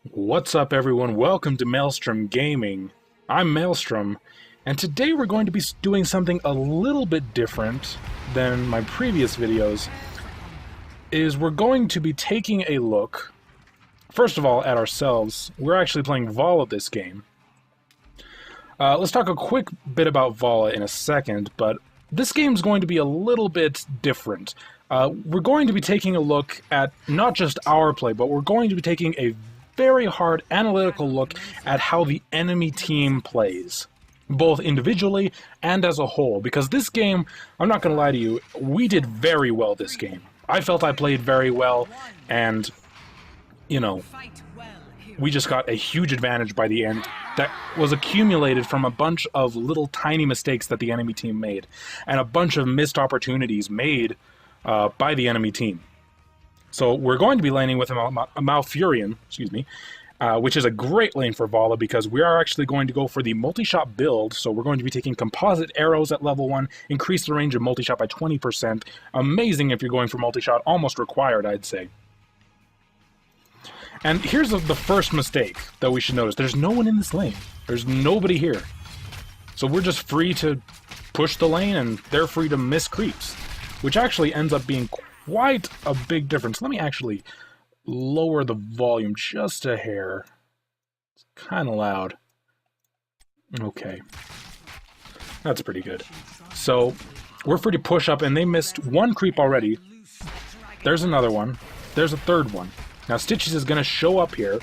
What's up, everyone? Welcome to Maelstrom Gaming. I'm Maelstrom, and today we're going to be doing something a little bit different than my previous videos. We're going to be taking a look, first of all, at ourselves. We're actually playing Valla this game. Let's talk a quick bit about Valla in a second, but this game's going to be a little bit different. We're going to be taking a look at not just our play, but we're going to be taking a very hard analytical look at how the enemy team plays, both individually and as a whole, because this game, I'm not going to lie to you, we did very well this game. I felt I played very well, and, you know, we just got a huge advantage by the end that was accumulated from a bunch of little tiny mistakes that the enemy team made, and a bunch of missed opportunities made by the enemy team. So we're going to be laning with a Malfurion, which is a great lane for Valla because we are actually going to go for the multi-shot build. So we're going to be taking composite arrows at level 1, increase the range of multi-shot by 20%. Amazing if you're going for multi-shot, almost required, I'd say. And here's the first mistake that we should notice. There's no one in this lane. There's nobody here. So we're just free to push the lane and they're free to miss creeps, which actually ends up being quite a big difference. Let me actually lower the volume just a hair. It's kind of loud. Okay. That's pretty good. So, we're free to push up, and they missed one creep already. There's another one. There's a third one. Now, Stitches is going to show up here.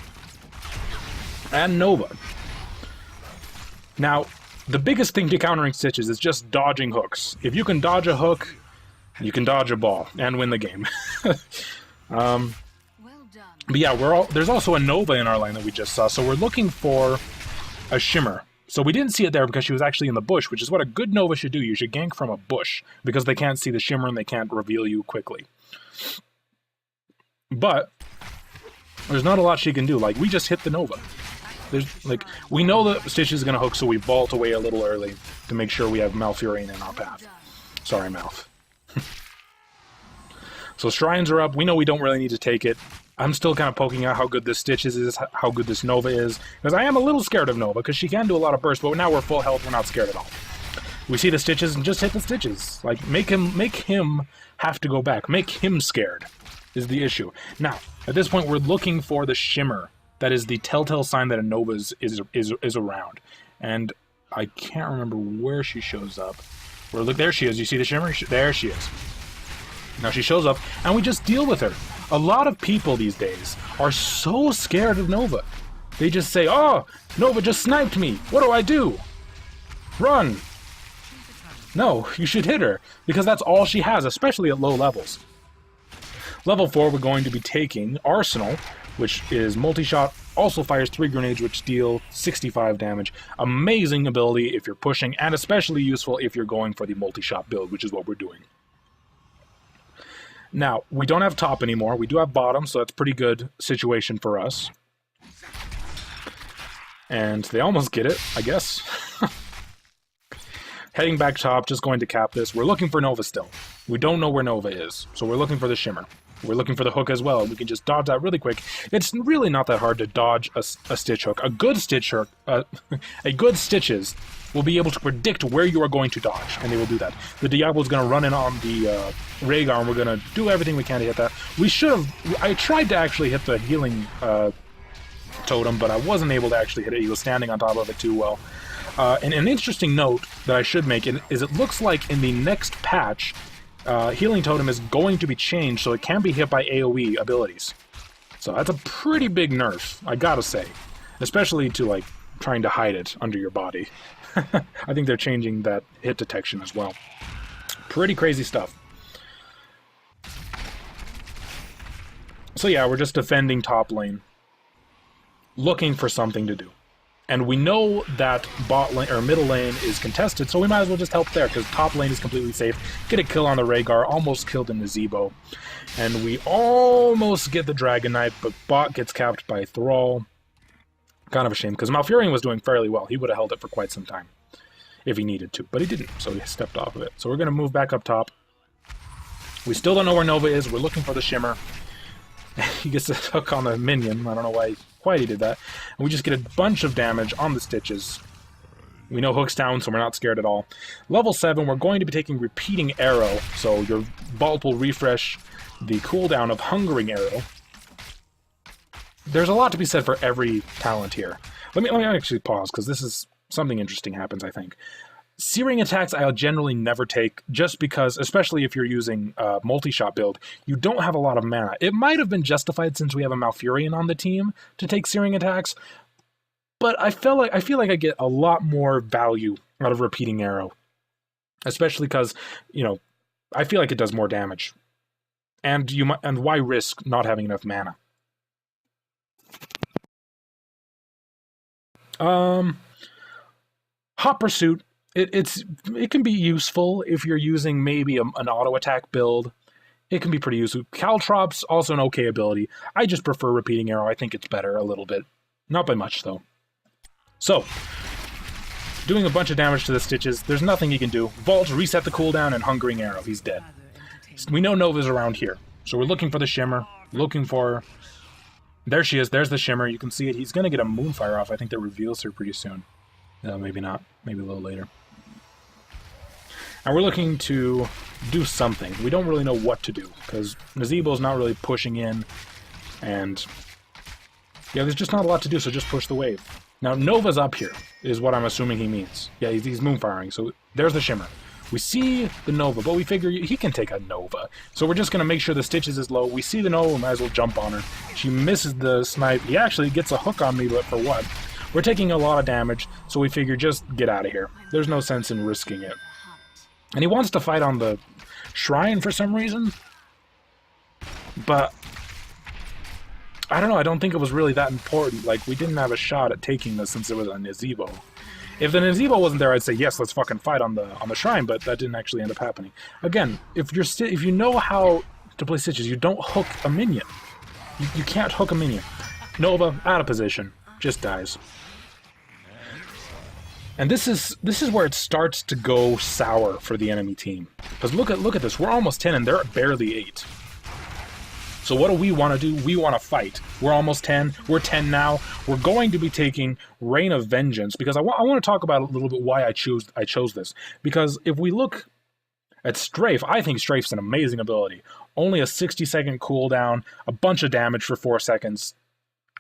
And Nova. Now, the biggest thing to countering Stitches is just dodging hooks. If you can dodge a hook, you can dodge a ball and win the game. But yeah, there's also a Nova in our lane that we just saw, so we're looking for a Shimmer. So we didn't see it there because she was actually in the bush, which is what a good Nova should do. You should gank from a bush, because they can't see the Shimmer and they can't reveal you quickly. But there's not a lot she can do. Like, we just hit the Nova. We know that Stitch is going to hook, so we vault away a little early to make sure we have Malfurion in our path. Sorry, Malf. So Shrines are up. We know we don't really need to take it. I'm still kind of poking out how good this Stitches is, how good this Nova is, because I am a little scared of Nova, because she can do a lot of burst, but now we're full health, we're not scared at all. We see the Stitches and just hit the Stitches. Like, make him have to go back. Make him scared is the issue. Now, at this point, we're looking for the Shimmer. That is the telltale sign that a Nova is around. And I can't remember where she shows up. Look, there she is. You see the Shimmer? There she is. Now she shows up, and we just deal with her. A lot of people these days are so scared of Nova. They just say, "Oh, Nova just sniped me. What do I do? Run." No, you should hit her, because that's all she has, especially at low levels. Level 4, we're going to be taking Arsenal, which is multi-shot, also fires 3 grenades which deal 65 damage. Amazing ability if you're pushing, and especially useful if you're going for the multi-shot build, which is what we're doing. Now, we don't have top anymore. We do have bottom, so that's a pretty good situation for us. And they almost get it, I guess. Heading back top, just going to cap this. We're looking for Nova still. We don't know where Nova is, so we're looking for the Shimmer. We're looking for the hook as well. We can just dodge that really quick. It's really not that hard to dodge a Stitch hook. A good Stitch hook, a good Stitches will be able to predict where you are going to dodge, and they will do that. The Diablo is going to run in on the Rhaegar, and we're going to do everything we can to hit that. We should have... I tried to actually hit the healing totem, but I wasn't able to actually hit it. He was standing on top of it too well. And an interesting note that I should make is it looks like in the next patch, healing totem is going to be changed so it can be hit by AoE abilities. So that's a pretty big nerf, I gotta say. Especially to, like, trying to hide it under your body. I think they're changing that hit detection as well. Pretty crazy stuff. So yeah, we're just defending top lane. Looking for something to do. And we know that bot lane or middle lane is contested, so we might as well just help there, because top lane is completely safe. Get a kill on the Rhaegar, almost killed in the Zebo. And we almost get the Dragon Knight, but bot gets capped by Thrall. Kind of a shame, because Malfurion was doing fairly well. He would have held it for quite some time, if he needed to, but he didn't, so he stepped off of it. So we're going to move back up top. We still don't know where Nova is. We're looking for the Shimmer. he gets a hook on the minion. I don't know why he did that. And we just get a bunch of damage on the Stitches. We know hook's down, so we're not scared at all. Level 7, we're going to be taking Repeating Arrow, so your vault will refresh the cooldown of Hungering Arrow. There's a lot to be said for every talent here. Let me actually pause, because this is something interesting happens, I think. Searing attacks I'll generally never take, just because, especially if you're using a multi-shot build, you don't have a lot of mana. It might have been justified since we have a Malfurion on the team to take searing attacks, but I feel like I get a lot more value out of Repeating Arrow, especially because, you know, I feel like it does more damage, and why risk not having enough mana? Hot Pursuit. It can be useful if you're using maybe an auto attack build. It can be pretty useful. Caltrops, also an okay ability. I just prefer Repeating Arrow. I think it's better a little bit. Not by much, though. So, doing a bunch of damage to the Stitches. There's nothing he can do. Vault, reset the cooldown, and Hungering Arrow. He's dead. We know Nova's around here. So we're looking for the Shimmer. Looking for her. There she is. There's the Shimmer. You can see it. He's going to get a Moonfire off. I think that reveals her pretty soon. Maybe not. Maybe a little later. And we're looking to do something. We don't really know what to do, because Nazeebo's not really pushing in, and yeah, there's just not a lot to do, so just push the wave. Now, Nova's up here, is what I'm assuming he means. Yeah, he's Moonfiring, so there's the Shimmer. We see the Nova, but we figure he can take a Nova. So we're just going to make sure the Stitches is low. We see the Nova, we might as well jump on her. She misses the snipe. He actually gets a hook on me, but for what? We're taking a lot of damage, so we figure just get out of here. There's no sense in risking it. And he wants to fight on the shrine for some reason. But I don't know, I don't think it was really that important. Like, we didn't have a shot at taking this since it was a Nazeebo. If the Nazeebo wasn't there, I'd say, yes, let's fucking fight on the shrine, but that didn't actually end up happening. Again, if you know how to play Stitches, you don't hook a minion. You can't hook a minion. Nova, out of position. Just dies. And this is where it starts to go sour for the enemy team. Because look at this. We're almost 10 and they're barely 8. So what do we want to do? We want to fight. We're almost 10. We're 10 now. We're going to be taking Reign of Vengeance, because I want to talk about a little bit why I chose this. Because if we look at Strafe, I think Strafe's an amazing ability. Only a 60-second cooldown, a bunch of damage for 4 seconds.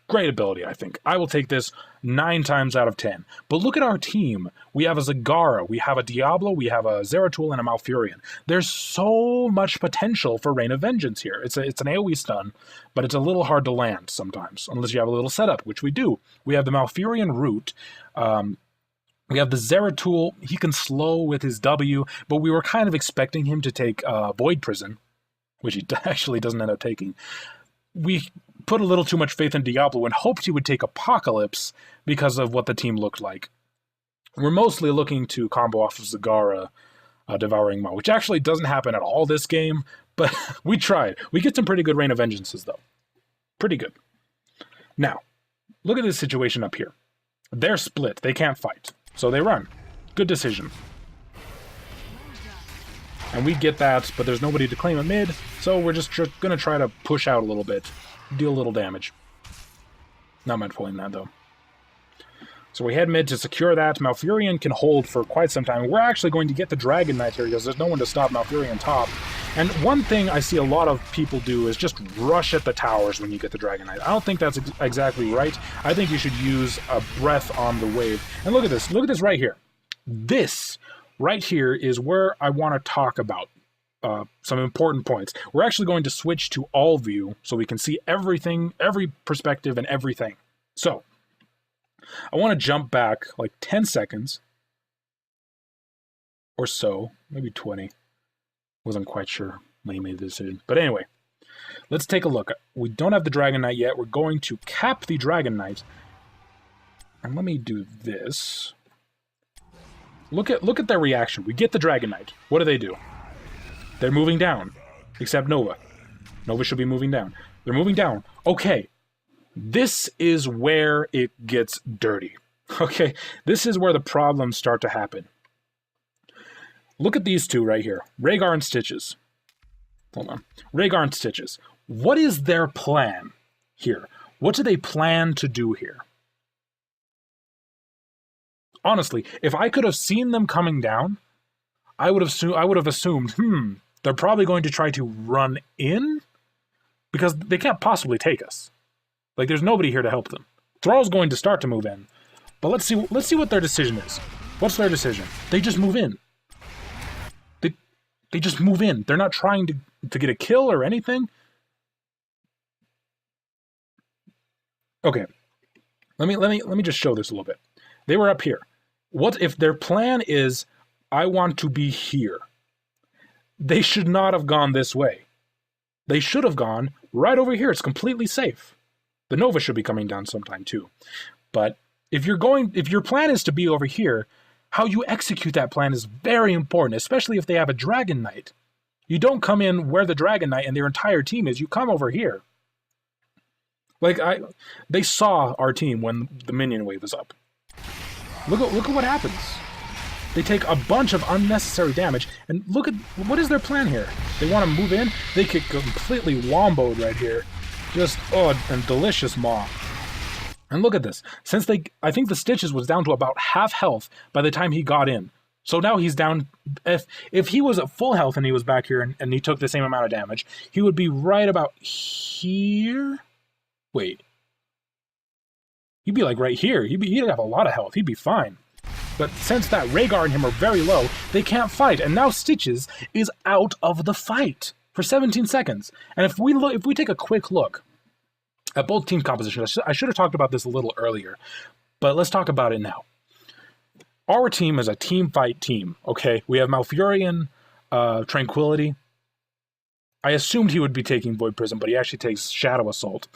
Great ability, I think. I will take this 9 times out of 10. But look at our team. We have a Zagara, we have a Diablo, we have a Zeratul, and a Malfurion. There's so much potential for Reign of Vengeance here. It's an AoE stun, but it's a little hard to land sometimes, unless you have a little setup, which we do. We have the Malfurion Root. We have the Zeratul. He can slow with his W, but we were kind of expecting him to take Void Prison, which he actually doesn't end up taking. We put a little too much faith in Diablo and hoped he would take Apocalypse because of what the team looked like. We're mostly looking to combo off of Zagara, Devouring Maw, which actually doesn't happen at all this game, but we tried. We get some pretty good Reign of Vengeances, though. Pretty good. Now, look at this situation up here. They're split. They can't fight, so they run. Good decision. And we get that, but there's nobody to claim a mid, so we're just going to try to push out a little bit. Deal a little damage. Not meant pulling that, though. So we head mid to secure that. Malfurion can hold for quite some time. We're actually going to get the Dragon Knight here because there's no one to stop Malfurion top. And one thing I see a lot of people do is just rush at the towers when you get the Dragon Knight. I don't think that's exactly right. I think you should use a breath on the wave. And look at this. Look at this right here. This right here is where I want to talk about some important points. We're actually going to switch to all view so we can see everything, every perspective and everything. So, I want to jump back like 10 seconds or so, maybe 20. Wasn't quite sure when he made the decision. But anyway, let's take a look. We don't have the Dragon Knight yet. We're going to cap the Dragon Knight. And let me do this. Look at their reaction. We get the Dragon Knight. What do? They're moving down, except Nova. Nova should be moving down. They're moving down. Okay, this is where it gets dirty. Okay, this is where the problems start to happen. Look at these two right here, Rhaegar and Stitches. Hold on. Rhaegar and Stitches. What is their plan? here? What do they plan to do here? Honestly, if I could have seen them coming down, I would have assumed, they're probably going to try to run in, because they can't possibly take us. Like, there's nobody here to help them. Thrall's going to start to move in, but let's see what their decision is. What's their decision? They just move in. They just move in. They're not trying to get a kill or anything. Okay, let me just show this a little bit. They were up here. What if their plan is, I want to be here? They should not have gone this way. They should have gone right over here. It's completely safe. The Nova should be coming down sometime too. But if your plan is to be over here, how you execute that plan is very important, especially if they have a Dragon Knight. You don't come in where the Dragon Knight and their entire team is. You come over here. Like, they saw our team when the minion wave was up. Look at what happens. They take a bunch of unnecessary damage, and look at, what is their plan here? They want to move in? They get completely womboed right here. Just, and delicious maw. And look at this. Since I think the Stitches was down to about half health by the time he got in. So now he's down, if he was at full health and he was back here and he took the same amount of damage, he would be right about here? Wait. He'd be like right here. He'd have a lot of health. He'd be fine. But since that Rhaegar and him are very low, they can't fight. And now Stitches is out of the fight for 17 seconds. And if we take a quick look at both team compositions, I should have talked about this a little earlier, but let's talk about it now. Our team is a team fight team, okay? We have Malfurion, Tranquility. I assumed he would be taking Void Prism, but he actually takes Shadow Assault.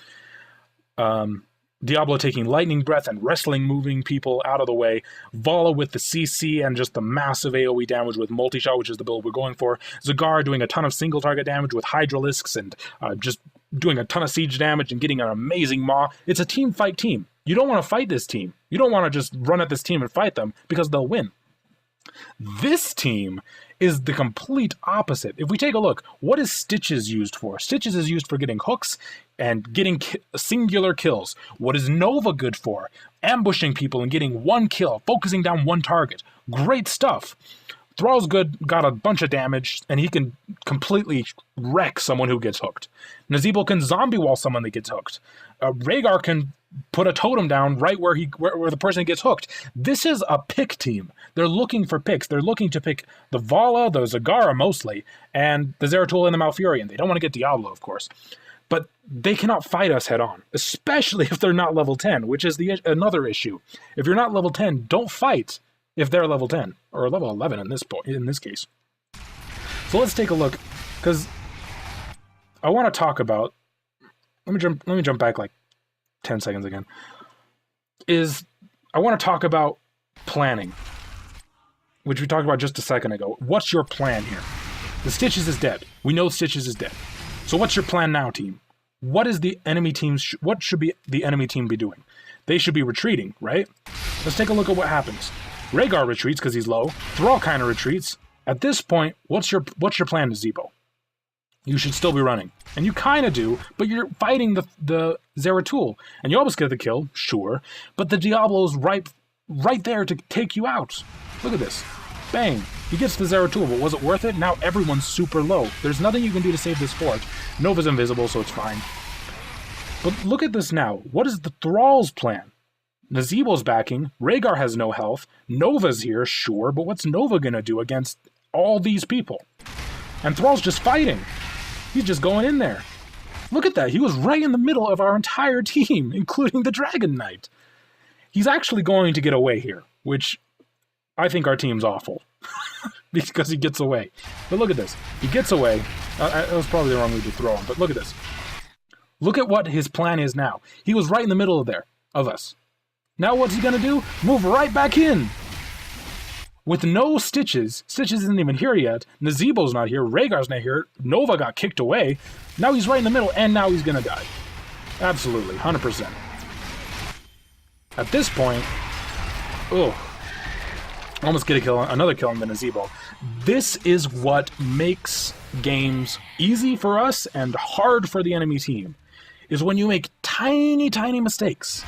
Diablo taking Lightning Breath and wrestling, moving people out of the way. Valla with the CC and just the massive AoE damage with Multi-Shot, which is the build we're going for. Zagara doing a ton of single target damage with Hydralisks and just doing a ton of siege damage and getting an amazing maw. It's a team fight team. You don't want to fight this team. You don't want to just run at this team and fight them because they'll win. This team is the complete opposite. If we take a look, what is Stitches used for? Stitches is used for getting hooks and getting singular kills. What is Nova good for? Ambushing people and getting one kill, focusing down one target. Great stuff. Thrall's good, got a bunch of damage, and he can completely wreck someone who gets hooked. Nazebo can zombie wall someone that gets hooked. Rhaegar can put a totem down right where the person gets hooked. This is a pick team. They're looking for picks. They're looking to pick the Valla, the Zagara mostly, and the Zeratul and the Malfurion. They don't want to get Diablo, of course. But they cannot fight us head on, especially if they're not level 10, which is another issue. If you're not level 10, don't fight if they're level 10, or level 11 in this case. So let's take a look, because I want to talk about, let me jump back like 10 seconds again, I want to talk about planning, which we talked about just a second ago. What's your plan here? The Stitches is dead. We know Stitches is dead. So what's your plan now, team? What is the enemy team's, what should the enemy team be doing? They should be retreating, right? Let's take a look at what happens. Rhaegar retreats because he's low. Thrall kind of retreats. At this point, what's your plan, Nazebo? You should still be running. And you kind of do, but you're fighting the Zeratul. And you almost get the kill, sure, but the Diablo's right there to take you out. Look at this. Bang. He gets the Zeratul, but was it worth it? Now everyone's super low. There's nothing you can do to save this fort. Nova's invisible, so it's fine. But look at this now. What is the Thrall's plan? Nazebo's backing. Rhaegar has no health. Nova's here, sure, but what's Nova gonna do against all these people? And Thrall's just fighting. He's just going in there. Look at that. He was right in the middle of our entire team, including the Dragon Knight. He's actually going to get away here, which I think our team's awful. Because he gets away. But look at this. He gets away. That was probably the wrong way to throw him, but look at this. Look at what his plan is now. He was right in the middle of us. Now what's he going to do? Move right back in. With no Stitches. Stitches isn't even here yet. Nazebo's not here. Rhaegar's not here. Nova got kicked away. Now he's right in the middle, and now he's going to die. Absolutely. 100%. At this point... Oh. Almost get a kill, another kill on the Nazebo. This is what makes games easy for us and hard for the enemy team. Is when you make tiny, tiny mistakes,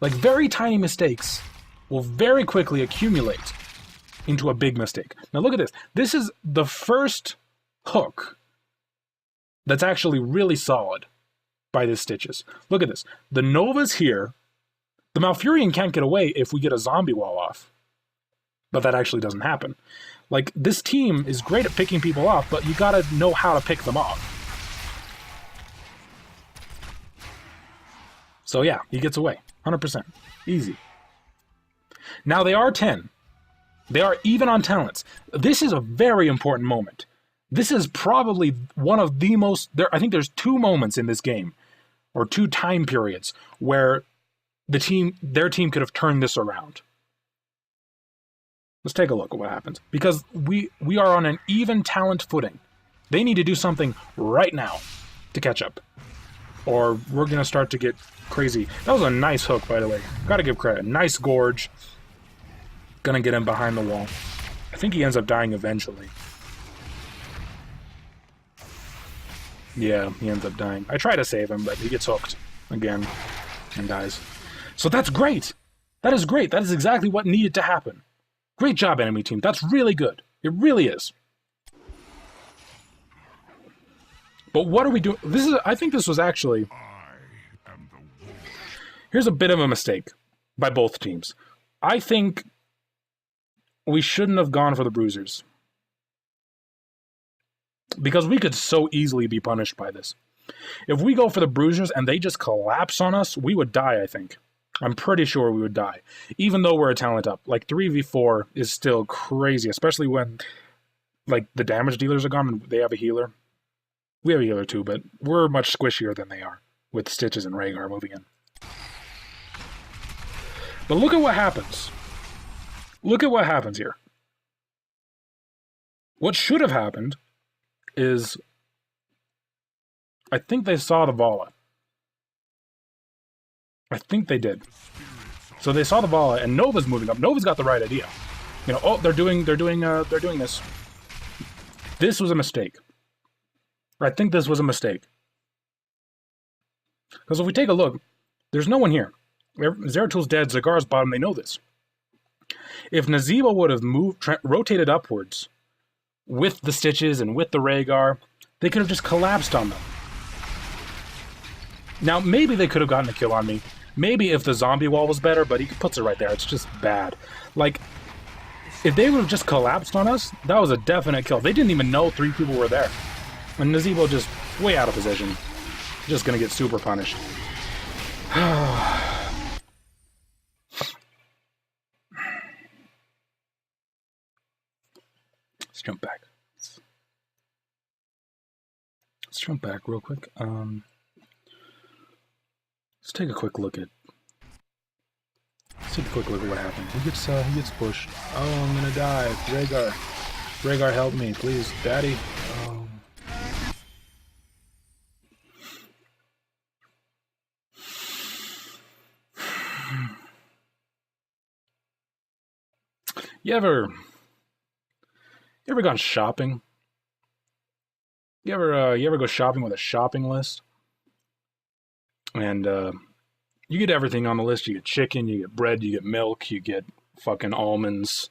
like very tiny mistakes, will very quickly accumulate into a big mistake. Now look at this. This is the first hook that's actually really solid by the Stitches. Look at this. The Nova's here. The Malfurion can't get away if we get a zombie wall off. But that actually doesn't happen. Like, this team is great at picking people off, but you gotta know how to pick them off. So yeah, he gets away. 100%. Easy. Now they are 10. They are even on talents. This is a very important moment. This is probably one of the most... I think there's 2 moments in this game, or 2 time periods, where their team could have turned this around. Let's take a look at what happens. Because we are on an even talent footing. They need to do something right now to catch up, or we're going to start to get crazy. That was a nice hook, by the way. Gotta give credit. Nice gorge. Gonna get him behind the wall. I think he ends up dying eventually. Yeah, he ends up dying. I try to save him, but he gets hooked again and dies. So that's great! That is great. That is exactly what needed to happen. Great job, enemy team. That's really good. It really is. But what are we doing? I think this was actually... Here's a bit of a mistake by both teams. I think we shouldn't have gone for the bruisers, because we could so easily be punished by this. If we go for the bruisers and they just collapse on us, we would die, I think. I'm pretty sure we would die. Even though we're a talent up. Like, 3v4 is still crazy, especially when, like, the damage dealers are gone and they have a healer. We have a healer too, but we're much squishier than they are, with Stitches and Rhaegar moving in. But look at what happens. Look at what happens here. What should have happened is... I think they saw the Valla. I think they did. So they saw the Valla, and Nova's moving up. Nova's got the right idea. You know, oh, they're doing this. This was a mistake. I think this was a mistake. Because if we take a look, there's no one here. Zeratil's dead, Zagar's bottom, they know this. If Nazeeba would have rotated upwards with the Stitches and with the Rhaegar, they could have just collapsed on them. Now, maybe they could have gotten a kill on me. Maybe if the zombie wall was better, but he puts it right there. It's just bad. Like, if they would have just collapsed on us, that was a definite kill. They didn't even know 3 people were there. And Nazeeba just way out of position. Just gonna get super punished. Let's jump back. Let's jump back real quick. Let's take a quick look at. Let's take a quick look at what happened. He gets pushed. Oh, I'm gonna die. Rhaegar, help me, please, Daddy. Oh. You ever gone shopping? You ever go shopping with a shopping list? And you get everything on the list. You get chicken, you get bread, you get milk, you get fucking almonds.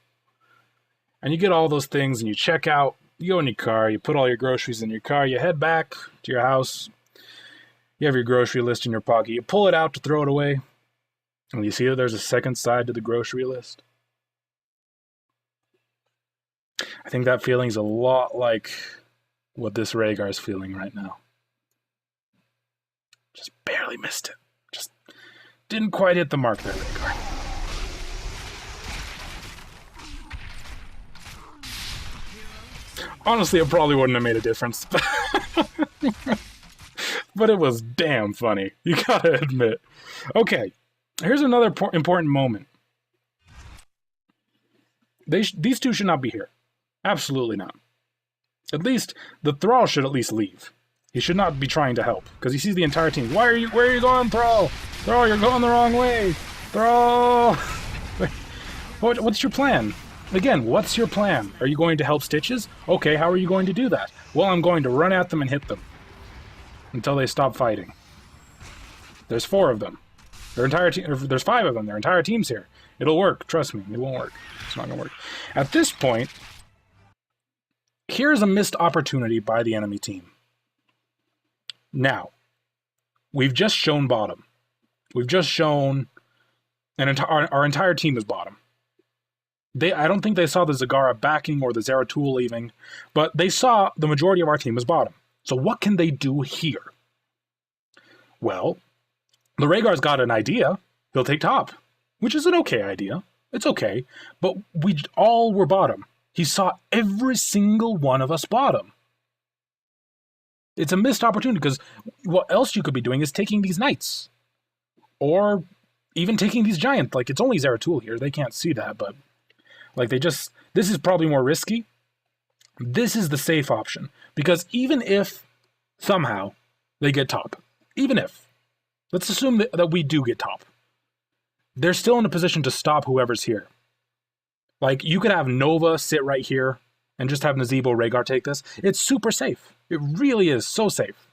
And you get all those things and you check out. You go in your car, you put all your groceries in your car, you head back to your house. You have your grocery list in your pocket. You pull it out to throw it away. And you see that there's a second side to the grocery list. I think that feeling's a lot like what this Rhaegar is feeling right now. Just barely missed it. Just didn't quite hit the mark there, Rhaegar. Honestly, it probably wouldn't have made a difference. But it was damn funny. You gotta admit. Okay, here's another important moment. These two should not be here. Absolutely not. At least, the Thrall should at least leave. He should not be trying to help, because he sees the entire team. Where are you going, Thrall? Thrall, you're going the wrong way. Thrall! What's your plan? Again, what's your plan? Are you going to help Stitches? Okay, how are you going to do that? Well, I'm going to run at them and hit them. Until they stop fighting. There's 4 of them. Their entire team. There's 5 of them. Their entire team's here. It'll work. Trust me. It won't work. It's not gonna work. At this point, here's a missed opportunity by the enemy team. Now, we've just shown bottom. We've just shown our entire team is bottom. I don't think they saw the Zagara backing or the Zeratul leaving, but they saw the majority of our team is bottom. So what can they do here? Well, the Rhaegar's got an idea. He'll take top, which is an okay idea. It's okay, but we all were bottom. He saw every single one of us bottom. It's a missed opportunity, because what else you could be doing is taking these knights. Or even taking these giants. Like, it's only Zeratul here. They can't see that, but... like, this is probably more risky. This is the safe option. Because even if, somehow, they get top. Even if. Let's assume that we do get top. They're still in a position to stop whoever's here. Like, you could have Nova sit right here and just have Nazeebo Rhaegar take this. It's super safe. It really is so safe.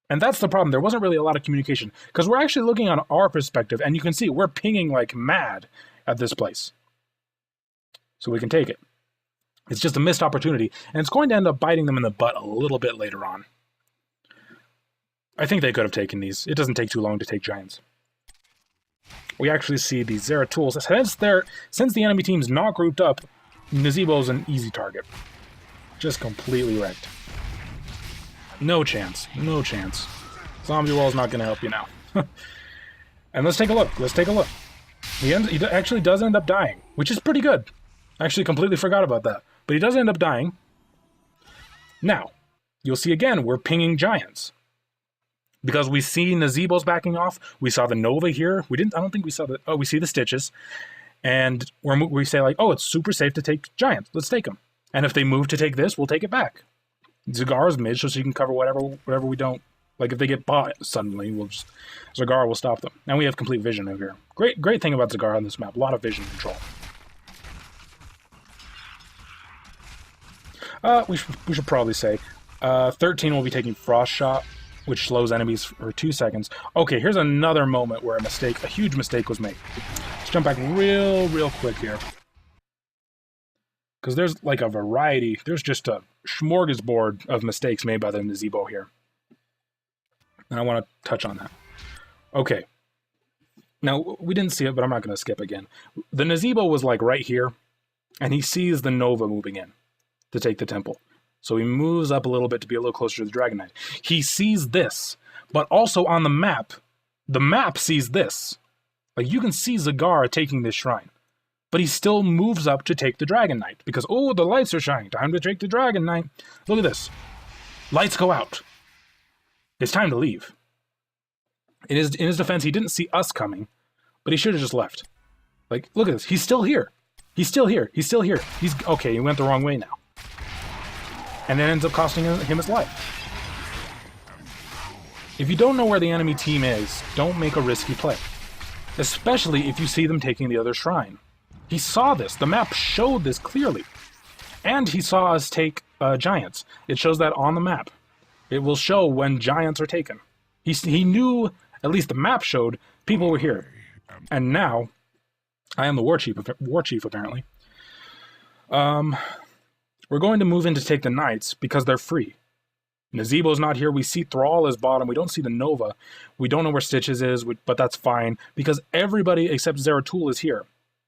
And that's the problem. There wasn't really a lot of communication. Because we're actually looking on our perspective, and you can see we're pinging like mad at this place. So we can take it. It's just a missed opportunity, and it's going to end up biting them in the butt a little bit later on. I think they could have taken these. It doesn't take too long to take giants. We actually see these Zeratools. Since the enemy team's not grouped up, Nazeebo's an easy target. Just completely wrecked. No chance. No chance. Zombie Wall's not going to help you now. And let's take a look. Let's take a look. He actually does end up dying, which is pretty good. I actually completely forgot about that. But he does end up dying. Now, you'll see again, we're pinging giants. Because we see Nazeebo's backing off. We saw the Nova here. I don't think we saw the... oh, we see the Stitches. And we say like, oh, it's super safe to take giants. Let's take them. And if they move to take this, we'll take it back. Zagara's mid, so she can cover whatever we don't... like, if they get bought suddenly, Zagara will stop them. And we have complete vision over here. Great thing about Zagara on this map. A lot of vision control. We should probably say 13 will be taking Frost Shot, which slows enemies for 2 seconds. Okay, here's another moment where a huge mistake was made. Let's jump back real quick here. Because there's like a variety, there's just a smorgasbord of mistakes made by the Nazeebo here. And I want to touch on that. Okay. Now, we didn't see it, but I'm not going to skip again. The Nazeebo was like right here, and he sees the Nova moving in to take the temple. So he moves up a little bit to be a little closer to the Dragon Knight. He sees this, but also on the map sees this. Like, you can see Zagara taking this shrine. But he still moves up to take the Dragon Knight. Because, oh, the lights are shining. Time to take the Dragon Knight. Look at this. Lights go out. It's time to leave. In his defense, he didn't see us coming, but he should have just left. Like, look at this. He's still here. He's still here. He's still here. Okay, he went the wrong way now. And then ends up costing him his life. If you don't know where the enemy team is, don't make a risky play. Especially if you see them taking the other shrine. He saw this. The map showed this clearly. And he saw us take giants. It shows that on the map. It will show when giants are taken. He knew, at least the map showed, people were here. And now, I am the war chief apparently. We're going to move in to take the knights because they're free. Nazeebo's not here. We see Thrall is bottom. We don't see the Nova. We don't know where Stitches is, but that's fine because everybody except Zeratul is here.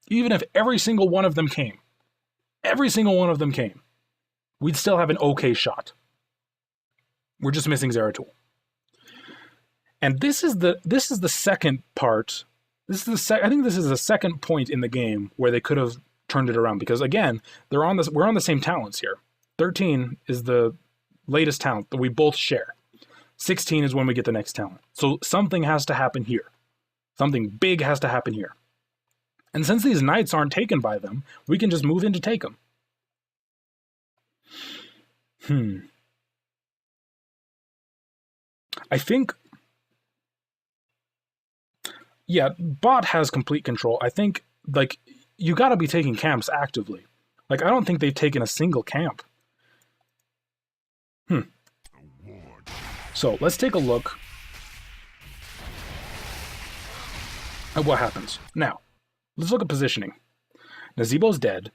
Even if every single one of them came, we'd still have an okay shot. We're just missing Zeratul. And this is the second part. I think this is the second point in the game where they could have turned it around because again, we're on the same talents here. 13 is the latest talent that we both share. 16 is when we get the next talent. So something has to happen here. Something big has to happen here. And since these knights aren't taken by them, we can just move in to take them. I think... yeah, bot has complete control. I think, like, you gotta be taking camps actively. Like, I don't think they've taken a single camp. So, let's take a look. what happens. Now, let's look at positioning. Nazeebo's dead,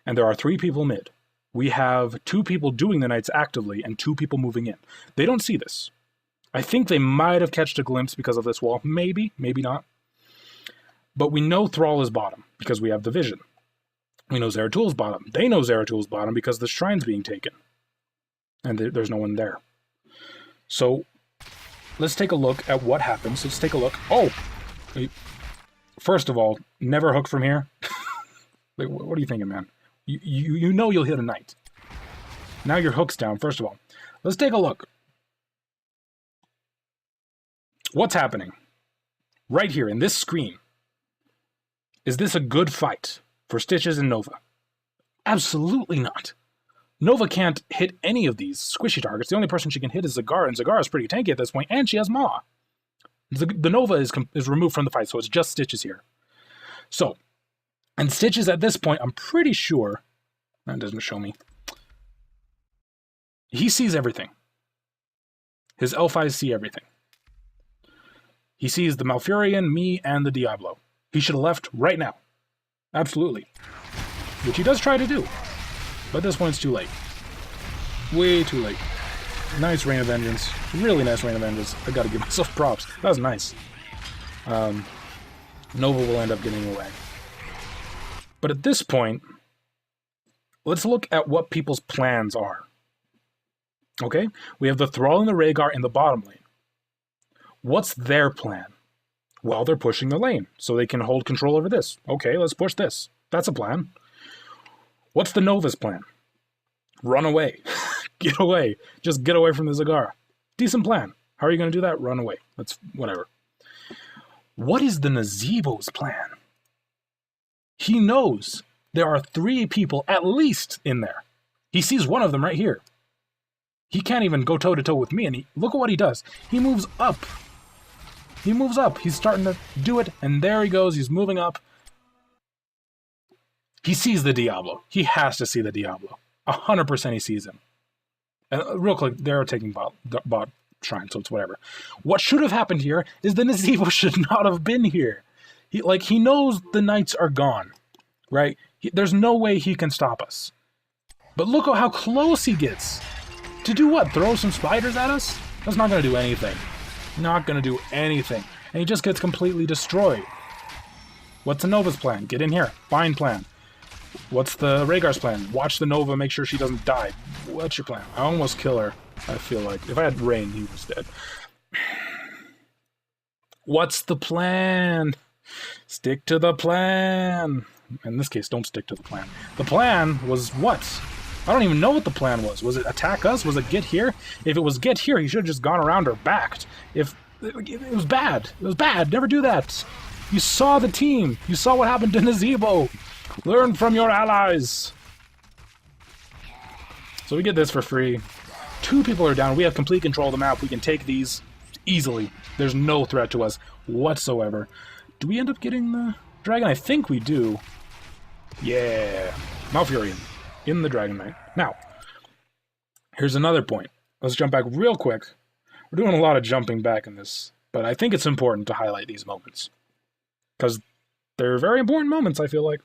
and there are 3 people mid. We have 2 people doing the Knights actively and 2 people moving in. They don't see this. I think they might have catched a glimpse because of this wall. Maybe, maybe not. But we know Thrall is bottom because we have the vision. We know Zeratul is bottom. They know Zeratul is bottom because the shrine's being taken. And there's no one there. So, let's take a look at what happens. Let's take a look. Oh! First of all, never hook from here. Like, what are you thinking, man? You know you'll hit a knight. Now your hook's down, first of all. Let's take a look. What's happening? Right here, in this screen. Is this a good fight for Stitches and Nova? Absolutely not. Nova can't hit any of these squishy targets. The only person she can hit is Zagara, and Zagara is pretty tanky at this point, and she has Maw. The Nova is removed from the fight, so it's just Stitches here. So, and Stitches at this point, I'm pretty sure, that doesn't show me, he sees everything. His elf eyes see everything. He sees the Malfurion, me, and the Diablo. He should have left right now. Absolutely. Which he does try to do. But at this point it's too late. Way too late. Nice Rain of Vengeance. Really nice Rain of Vengeance. I gotta give myself props. That was nice. Nova will end up getting away. But at this point, let's look at what people's plans are. Okay? We have the Thrall and the Rhaegar in the bottom lane. What's their plan? Well, they're pushing the lane, so they can hold control over this. Okay, let's push this. That's a plan. What's the Nova's plan? Run away. Get away. Just get away from the Zagara. Decent plan. How are you going to do that? Run away. That's whatever. What is the Nazeebo's plan? He knows there are 3 people at least in there. He sees one of them right here. He can't even go toe-to-toe with me, and look at what he does. He moves up. He moves up. He's starting to do it, and there he goes. He's moving up. He sees the Diablo. He has to see the Diablo. 100% he sees him. And real quick, they're taking bot shrine, so it's whatever. What should have happened here is the Nazeebo should not have been here. He knows the knights are gone, right? There's no way he can stop us. But look at how close he gets. To do what? Throw some spiders at us? That's not going to do anything. Not going to do anything. And he just gets completely destroyed. What's the Nova's plan? Get in here. Fine plan. What's the Rhaegar's plan? Watch the Nova, make sure she doesn't die. What's your plan? I almost kill her, I feel like. If I had Rain, he was dead. What's the plan? Stick to the plan. In this case, don't stick to the plan. The plan was what? I don't even know what the plan was. Was it attack us? Was it get here? If it was get here, he should have just gone around or backed. It was bad. It was bad. Never do that. You saw the team. You saw what happened to Nazeebo. Learn from your allies. So we get this for free. 2 people are down. We have complete control of the map. We can take these easily. There's no threat to us whatsoever. Do we end up getting the dragon? I think we do. Yeah. Malfurion. In the Dragon Knight. Now, here's another point. Let's jump back real quick. We're doing a lot of jumping back in this, but I think it's important to highlight these moments. Because they're very important moments, I feel like.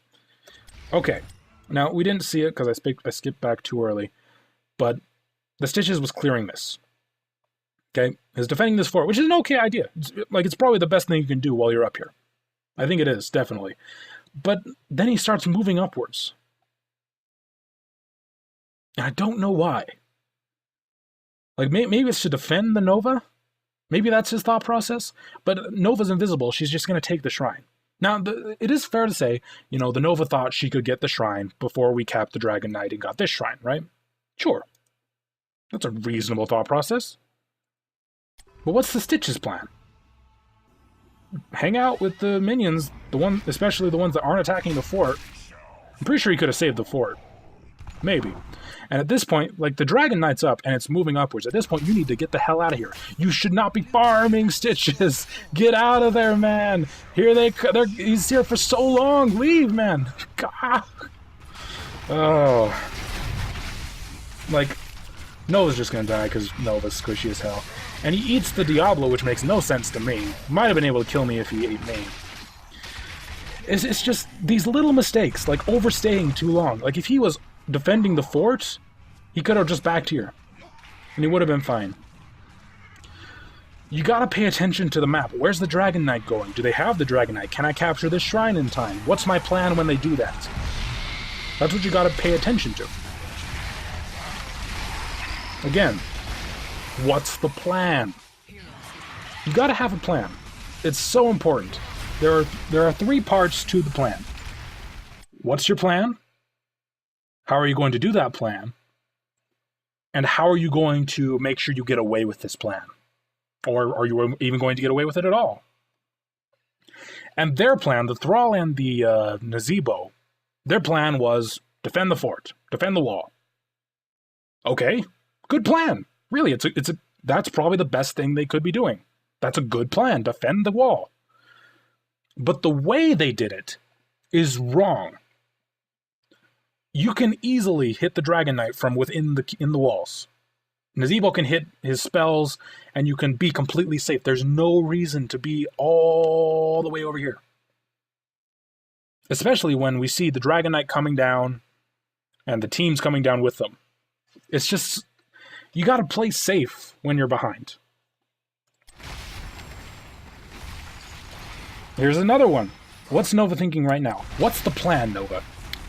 Okay. Now, we didn't see it because I skipped back too early, but the Stitches was clearing this. Okay? Is defending this fort, which is an okay idea. It's probably the best thing you can do while you're up here. I think it is, definitely. But then he starts moving upwards. And I don't know why. Maybe it's to defend the Nova? Maybe that's his thought process? But Nova's invisible, she's just going to take the shrine. Now, it is fair to say, the Nova thought she could get the shrine before we capped the Dragon Knight and got this shrine, right? Sure. That's a reasonable thought process. But what's the Stitches plan? Hang out with the minions, especially the ones that aren't attacking the fort. I'm pretty sure he could have saved the fort. Maybe. And at this point, the Dragon Knight's up, and it's moving upwards. At this point, you need to get the hell out of here. You should not be farming Stitches. Get out of there, man. He's here for so long. Leave, man. God. Oh. Nova's just gonna die because Nova's squishy as hell. And he eats the Diablo, which makes no sense to me. Might have been able to kill me if he ate me. It's just these little mistakes, like overstaying too long. Like, if he was defending the fort, he could have just backed here, and he would have been fine. You gotta pay attention to the map. Where's the Dragon Knight going? Do they have the Dragon Knight? Can I capture this shrine in time? What's my plan when they do that? That's what you gotta pay attention to. Again, what's the plan? You gotta have a plan. It's so important. There are 3 parts to the plan. What's your plan? How are you going to do that plan? And how are you going to make sure you get away with this plan? Or are you even going to get away with it at all? And their plan, the Thrall and the Nazebo, their plan was defend the fort, defend the wall. Okay, good plan. Really, that's probably the best thing they could be doing. That's a good plan, defend the wall. But the way they did it is wrong. You can easily hit the Dragon Knight from within the walls. Nazebo can hit his spells, and you can be completely safe. There's no reason to be all the way over here. Especially when we see the Dragon Knight coming down, and the teams coming down with them. It's just, you gotta play safe when you're behind. Here's another one. What's Nova thinking right now? What's the plan, Nova?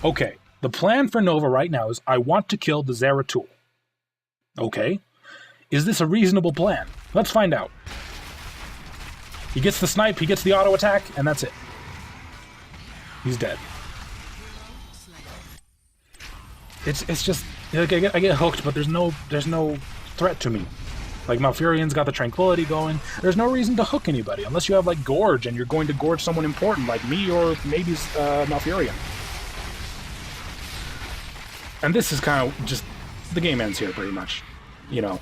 Okay, the plan for Nova right now is, I want to kill the Zeratul. Okay. Is this a reasonable plan? Let's find out. He gets the snipe, he gets the auto attack, and that's it. He's dead. It's just, like, I get hooked, but there's no threat to me. Like, Malfurion's got the tranquility going. There's no reason to hook anybody, unless you have, like, Gorge, and you're going to gorge someone important, like me or maybe Malfurion. And this is kind of just, the game ends here, pretty much. You know.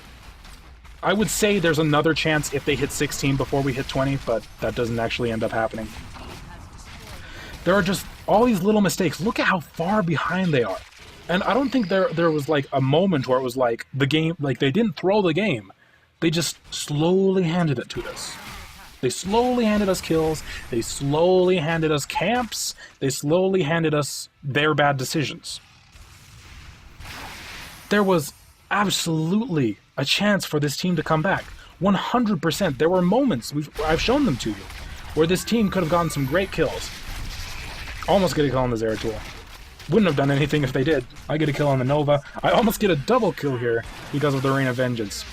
I would say there's another chance if they hit 16 before we hit 20, but that doesn't actually end up happening. There are just all these little mistakes. Look at how far behind they are. And I don't think there was, like, a moment where it was like, the game, like, they didn't throw the game. They just slowly handed it to us. They slowly handed us kills. They slowly handed us camps. They slowly handed us their bad decisions. There was absolutely a chance for this team to come back. 100%. There were moments, I've shown them to you, where this team could have gotten some great kills. Almost get a kill on the Zeratul. Wouldn't have done anything if they did. I get a kill on the Nova. I almost get a double kill here because of the Rain of Vengeance.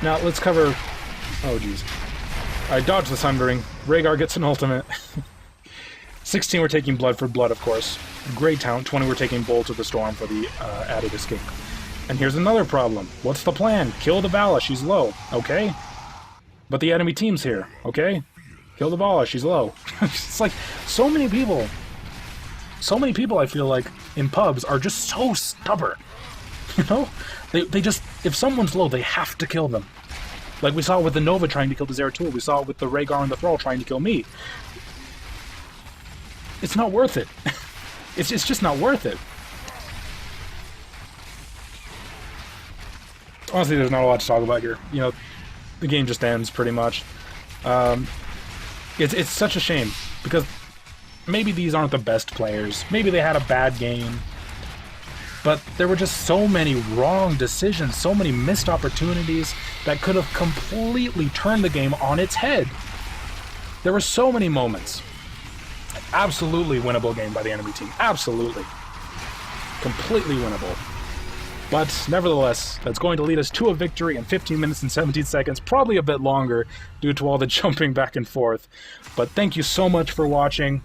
Now, let's cover... Oh, jeez. I dodged the Sundering. Rhaegar gets an ultimate. 16 we're taking Blood for Blood, of course. Great talent. 20 we're taking Bolt of the Storm for the added escape. And here's another problem. What's the plan? Kill the Valla. She's low. Okay. But the enemy team's here. Okay. Kill the Valla. She's low. It's like, so many people I feel like in pubs are just so stubborn. You know? They just, if someone's low, they have to kill them. Like we saw with the Nova trying to kill the Zeratul. We saw it with the Rhaegar and the Thrall trying to kill me. It's not worth it. It's just not worth it. Honestly, there's not a lot to talk about here. You know, the game just ends, pretty much. It's such a shame, because maybe these aren't the best players. Maybe they had a bad game. But there were just so many wrong decisions, so many missed opportunities that could have completely turned the game on its head. There were so many moments. Absolutely winnable game by the enemy team. Absolutely. Completely winnable. But nevertheless, that's going to lead us to a victory in 15 minutes and 17 seconds, probably a bit longer due to all the jumping back and forth. But thank you so much for watching.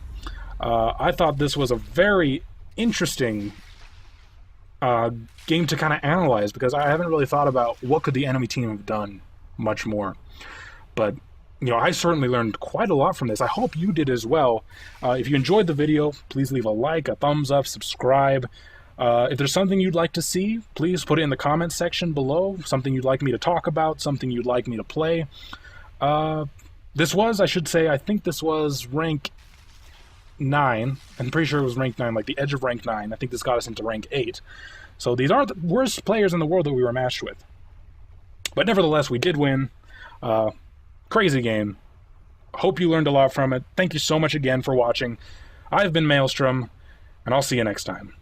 I thought this was a very interesting game to kind of analyze, because I haven't really thought about what could the enemy team have done much more. But, you know, I certainly learned quite a lot from this. I hope you did as well. If you enjoyed the video, please leave a like, a thumbs up, subscribe. If there's something you'd like to see, please put it in the comments section below. Something you'd like me to talk about, something you'd like me to play. This was, I should say, I think this was rank 9. I'm pretty sure it was rank 9, like the edge of rank 9. I think this got us into rank 8. So these aren't the worst players in the world that we were matched with. But nevertheless, we did win. Crazy game. Hope you learned a lot from it. Thank you so much again for watching. I've been Maelstrom, and I'll see you next time.